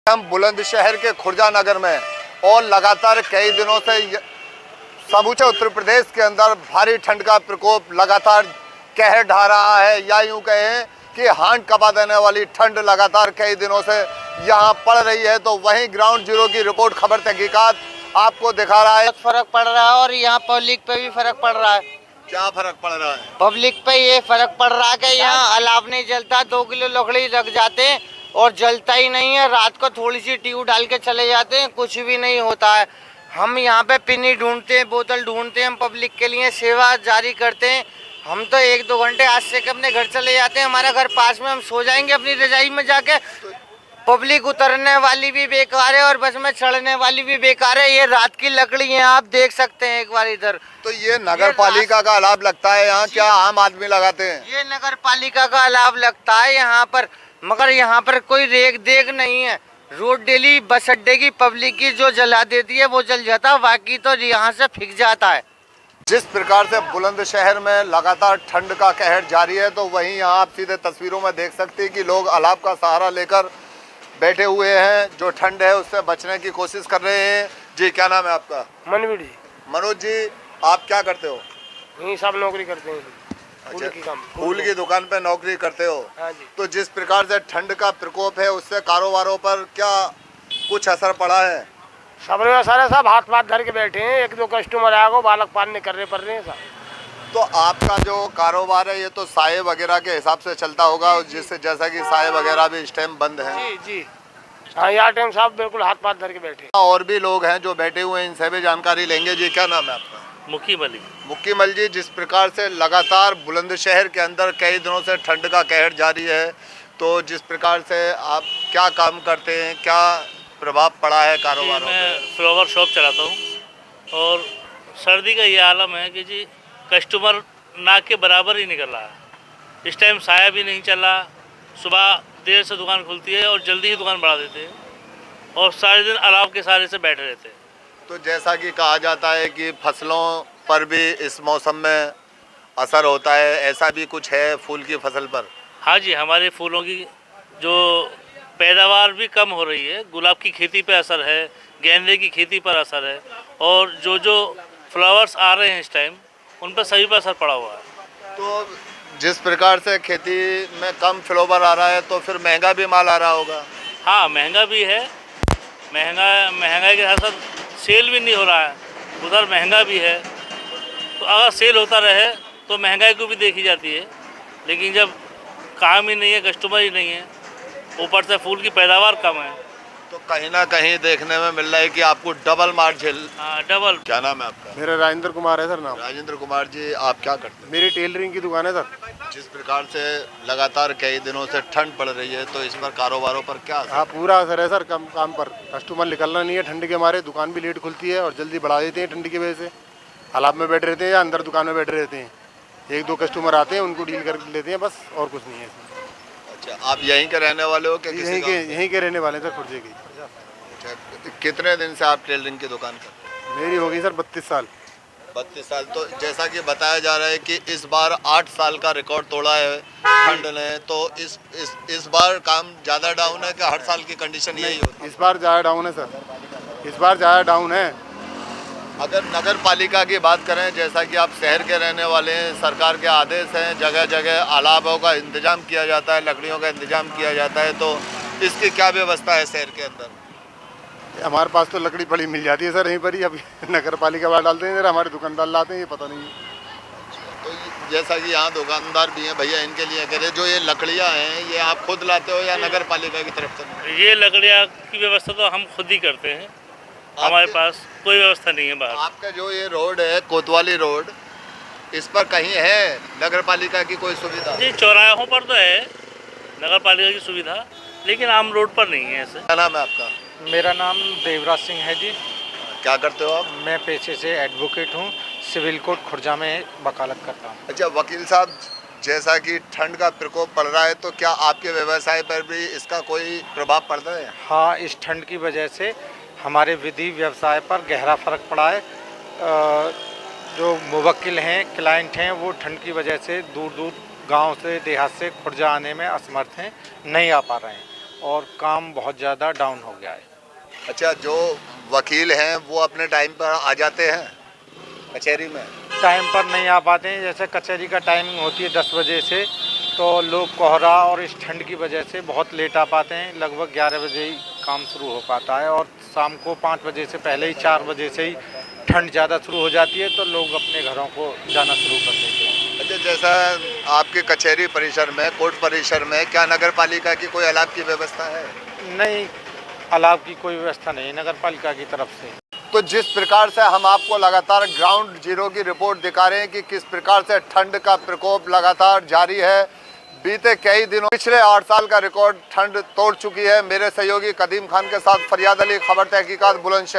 हम बुलंदशहर के खुर्जा नगर में और लगातार कई दिनों से समूचे उत्तर प्रदेश के अंदर भारी ठंड का प्रकोप लगातार कहर ढा रहा है, या यूं कहें कि हांड कपा देने वाली ठंड लगातार कई दिनों से यहां पड़ रही है। तो वहीं ग्राउंड जीरो की रिपोर्ट खबर तहकीकात आपको दिखा रहा है। फर्क पड़ रहा है और यहाँ पब्लिक पे भी फर्क पड़ रहा है। क्या फर्क पड़ रहा है? पब्लिक पे ये फर्क पड़ रहा है कि यहाँ अलाव नहीं जलता, 2 किलो लकड़ी रख जाते हैं और जलता ही नहीं है। रात को थोड़ी सी ट्यूब डाल के चले जाते हैं, कुछ भी नहीं होता है। हम यहाँ पे पिन्नी ढूंढते हैं, बोतल ढूंढते हैं, हम पब्लिक के लिए सेवा जारी करते हैं। हम तो 1-2 घंटे आज से के अपने घर चले जाते हैं। हमारा घर पास में, हम सो जाएंगे अपनी रजाई में जाके। पब्लिक उतरने वाली भी बेकार है और बस में चढ़ने वाली भी बेकार है। ये रात की लकड़ी है, आप देख सकते हैं एक बार इधर। तो ये नगर पालिका का अलाव लगता है यहाँ, क्या आम आदमी लगाते हैं? ये नगर पालिका का अलाव लगता है यहाँ पर, मगर यहाँ पर कोई रेख देख नहीं है। रोड डेली बस अड्डे की पब्लिक की जो जला देती है वो जल जाता है, बाकी तो यहाँ से फिक जाता है। जिस प्रकार से बुलंदशहर में लगातार ठंड का कहर जारी है, तो वहीं यहाँ आप सीधे तस्वीरों में देख सकते हैं कि लोग अलाव का सहारा लेकर बैठे हुए हैं, जो ठंड है उससे बचने की कोशिश कर रहे हैं। जी, क्या नाम है आपका? मनवीर जी। मनोज जी, आप क्या करते हो? यही सब नौकरी करते हैं। अच्छा, की काम, फूल की दुकान पे नौकरी करते हो? हाँ जी। तो जिस प्रकार से ठंड का प्रकोप है उससे कारोबारों पर क्या कुछ असर पड़ा है? सब सारे सब हाथ पाथ धर के बैठे हैं। 1-2 कस्टमर आएगा, बालक पालने करने पड़ रहे हैं सब। तो आपका जो कारोबार है ये तो साये वगैरह के हिसाब से चलता होगा, जिससे जैसा कि साये वगैरह भी इस टाइम बंद है। जी जी, हाँ, यहाँ टाइम साहब बिल्कुल हाथ पाथ धर के बैठे हैं। और भी लोग हैं जो बैठे हुए हैं, इनसे भी जानकारी लेंगे। जी, क्या नाम है आपका? मुकीमल। मुकीमल जी, जिस प्रकार से लगातार बुलंदशहर के अंदर कई दिनों से ठंड का कहर जारी है, तो जिस प्रकार से आप क्या काम करते हैं, क्या प्रभाव पड़ा है कारोबारों पे? मैं फ्लावर शॉप चलाता हूँ और सर्दी का ये आलम है कि जी कस्टमर ना के बराबर ही निकल रहा है। इस टाइम साया भी नहीं चल रहा। सुबह देर से दुकान खुलती है और जल्दी ही दुकान बढ़ा देते हैं और सारे दिन अलाव के सहारे से बैठे रहते हैं। तो जैसा कि कहा जाता है कि फसलों पर भी इस मौसम में असर होता है, ऐसा भी कुछ है फूल की फसल पर? हाँ जी, हमारे फूलों की जो पैदावार भी कम हो रही है। गुलाब की खेती पे असर है, गेंदे की खेती पर असर है और जो फ्लावर्स आ रहे हैं इस टाइम उन पर सभी पर असर पड़ा हुआ है। तो जिस प्रकार से खेती में कम फ्लावर आ रहा है तो फिर महंगा भी माल आ रहा होगा? हाँ, महंगा भी है। महंगाई के साथ साथ सेल भी नहीं हो रहा है, उधर महंगा भी है। तो अगर सेल होता रहे तो महंगाई को भी देखी जाती है, लेकिन जब काम ही नहीं है, कस्टमर ही नहीं है, ऊपर से फूल की पैदावार कम है, तो कहीं ना कहीं देखने में मिल रहा है कि आपको डबल मार झेल। हाँ, डबल। क्या नाम है आपका? मेरा राजेंद्र कुमार है सर नाम। राजेंद्र कुमार जी, आप क्या करते हैं? मेरी टेलरिंग की दुकान है सर। जिस प्रकार से लगातार कई दिनों से ठंड पड़ रही है, तो इस पर कारोबारों पर क्या असर? हाँ, पूरा असर है सर। काम पर कस्टमर निकलना नहीं है ठंड के मारे। दुकान भी लेट खुलती है और जल्दी बढ़ा देते हैं ठंड की वजह से। हालात में बैठे रहते हैं या अंदर दुकान में बैठे रहते हैं। 1-2 कस्टमर आते हैं, उनको डील कर लेते हैं, बस और कुछ नहीं है। अच्छा, आप यहीं के रहने वाले हो? यहीं के रहने वाले सर, खुर्जे के। अच्छा, कितने दिन से आप टेलरिंग की दुकान करते हैं? मेरी हो गई सर 32 साल। 32 साल। तो जैसा कि बताया जा रहा है कि इस बार 8 साल का रिकॉर्ड तोड़ा है ठंड ने, तो इस बार काम ज़्यादा डाउन है कि हर साल की कंडीशन यही होती है? इस बार ज़्यादा डाउन है सर, इस बार ज़्यादा डाउन है। अगर नगर पालिका की बात करें, जैसा कि आप शहर के रहने वाले हैं, सरकार के आदेश हैं, जगह जगह अलावों का इंतजाम किया जाता है, लकड़ियों का इंतजाम किया जाता है, तो इसकी क्या व्यवस्था है शहर के अंदर? हमारे पास तो लकड़ी पड़ी मिल जाती है सर यहीं पर ही। अभी नगर पालिका वाले डालते हैं, हमारे दुकानदार लाते हैं, ये पता नहीं है। तो जैसा कि यहाँ दुकानदार भी हैं भैया, इनके लिए कह रहे, जो ये लकड़ियाँ हैं ये आप खुद लाते हो या नगर पालिका की तरफ से? ये लकड़ियाँ की व्यवस्था तो हम खुद ही करते हैं, हमारे पास कोई व्यवस्था नहीं है बाहर। आपका जो ये रोड है, कोतवाली रोड, इस पर कहीं है नगर पालिका की कोई सुविधा? जी, चौराहों पर तो है नगर पालिका की सुविधा, लेकिन आम रोड पर नहीं है ऐसे। क्या नाम है आपका? मेरा नाम देवराज सिंह है जी। क्या करते हो आप? मैं पेशे से एडवोकेट हूँ, सिविल कोर्ट खुर्जा में वकालत करता हूँ। अच्छा वकील साहब, जैसा कि ठंड का प्रकोप पड़ रहा है, तो क्या आपके व्यवसाय पर भी इसका कोई प्रभाव पड़ता है? हाँ, इस ठंड की वजह से हमारे विधि व्यवसाय पर गहरा फर्क पड़ा है। जो मुवक्किल हैं, क्लाइंट हैं, वो ठंड की वजह से दूर दूर गांव से, देहात से खुर्जा आने में असमर्थ हैं, नहीं आ पा रहे हैं और काम बहुत ज़्यादा डाउन हो गया है। अच्छा, जो वकील हैं वो अपने टाइम पर आ जाते हैं कचहरी में? टाइम पर नहीं आ पाते हैं। जैसे कचहरी का टाइमिंग होती है 10 बजे से, तो लोग कोहरा और इस ठंड की वजह से बहुत लेट आ पाते हैं। लगभग 11 बजे ही काम शुरू हो पाता है और शाम को 5 बजे से पहले ही 4 बजे से ही ठंड ज़्यादा शुरू हो जाती है, तो लोग अपने घरों को जाना शुरू कर देते हैं। अच्छा, जैसा आपके कचहरी परिसर में, कोर्ट परिसर में क्या नगर पालिका की कोई अलाव की व्यवस्था है? नहीं, अलाव की कोई व्यवस्था नहीं है नगर पालिका की तरफ से। तो जिस प्रकार से हम आपको लगातार ग्राउंड जीरो की रिपोर्ट दिखा रहे हैं कि किस प्रकार से ठंड का प्रकोप लगातार जारी है, बीते कई दिनों पिछले 8 साल का रिकॉर्ड ठंड तोड़ चुकी है। मेरे सहयोगी कदीम खान के साथ फरियाद अली, खबर तहकीकात, बुलंदशहर।